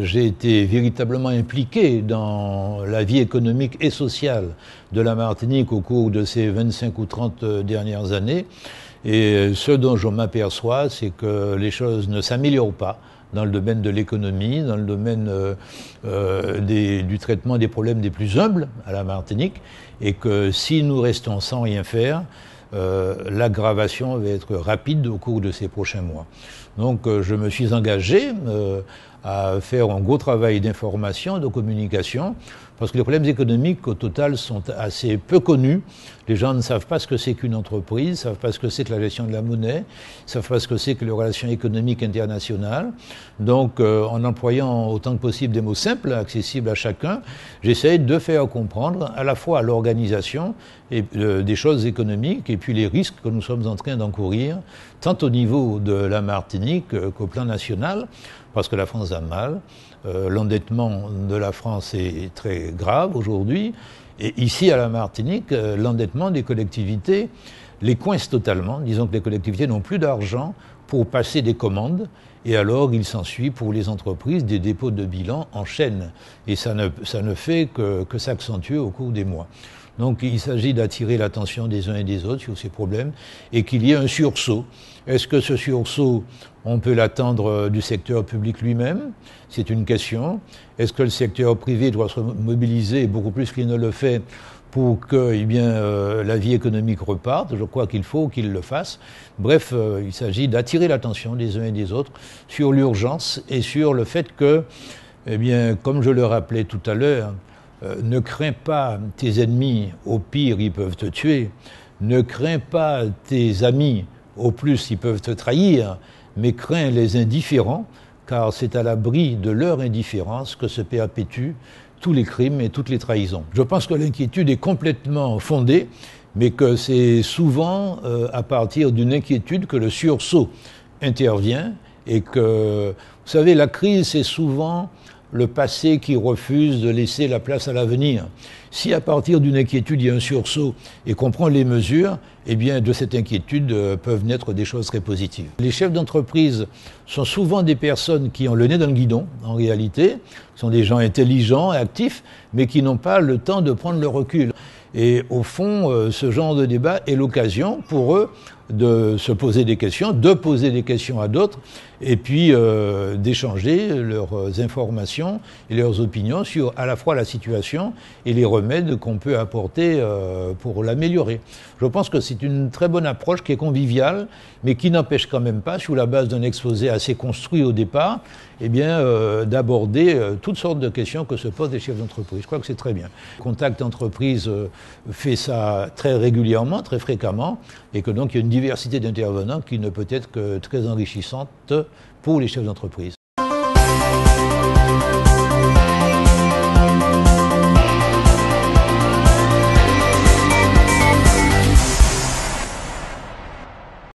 J'ai été véritablement impliqué dans la vie économique et sociale de la Martinique au cours de ces 25 ou 30 dernières années. Et ce dont je m'aperçois, c'est que les choses ne s'améliorent pas dans le domaine de l'économie, dans le domaine du traitement des problèmes des plus humbles à la Martinique, et que si nous restons sans rien faire, l'aggravation va être rapide au cours de ces prochains mois. Donc je me suis engagé à faire un gros travail d'information, de communication, parce que les problèmes économiques, au total, sont assez peu connus. Les gens ne savent pas ce que c'est qu'une entreprise, ne savent pas ce que c'est que la gestion de la monnaie, ne savent pas ce que c'est que les relations économiques internationales. Donc, en employant autant que possible des mots simples, accessibles à chacun, j'essaie de faire comprendre à la fois l'organisation des choses économiques et puis les risques que nous sommes en train d'encourir, tant au niveau de la Martinique qu'au plan national, parce que la France va mal. L'endettement de la France est très grave aujourd'hui. Et ici, à la Martinique, l'endettement des collectivités les coince totalement. Disons que les collectivités n'ont plus d'argent pour passer des commandes. Et alors, il s'ensuit pour les entreprises des dépôts de bilan en chaîne. Et ça ne fait que s'accentuer au cours des mois. Donc il s'agit d'attirer l'attention des uns et des autres sur ces problèmes et qu'il y ait un sursaut. Est-ce que ce sursaut, on peut l'attendre du secteur public lui-même? C'est une question. Est-ce que le secteur privé doit se mobiliser beaucoup plus qu'il ne le fait pour que la vie économique reparte? Je crois qu'il faut qu'il le fasse. Bref, il s'agit d'attirer l'attention des uns et des autres sur l'urgence et sur le fait que, comme je le rappelais tout à l'heure, ne crains pas tes ennemis, au pire ils peuvent te tuer. Ne crains pas tes amis, au plus ils peuvent te trahir. Mais crains les indifférents, car c'est à l'abri de leur indifférence que se perpétuent tous les crimes et toutes les trahisons. Je pense que l'inquiétude est complètement fondée, mais que c'est souvent à partir d'une inquiétude que le sursaut intervient et que, vous savez, la crise, c'est souvent le passé qui refuse de laisser la place à l'avenir. Si à partir d'une inquiétude, il y a un sursaut et qu'on prend les mesures, de cette inquiétude peuvent naître des choses très positives. Les chefs d'entreprise sont souvent des personnes qui ont le nez dans le guidon, en réalité. Ce sont des gens intelligents, actifs, mais qui n'ont pas le temps de prendre le recul. Et au fond, ce genre de débat est l'occasion pour eux de se poser des questions, de poser des questions à d'autres, et puis d'échanger leurs informations et leurs opinions sur à la fois la situation et les remèdes qu'on peut apporter pour l'améliorer. Je pense que c'est une très bonne approche qui est conviviale, mais qui n'empêche quand même pas, sous la base d'un exposé assez construit au départ, d'aborder toutes sortes de questions que se posent les chefs d'entreprise. Je crois que c'est très bien. Contact Entreprise fait ça très régulièrement, très fréquemment, et que donc il y a une diversité d'intervenants qui ne peut être que très enrichissante pour les chefs d'entreprise.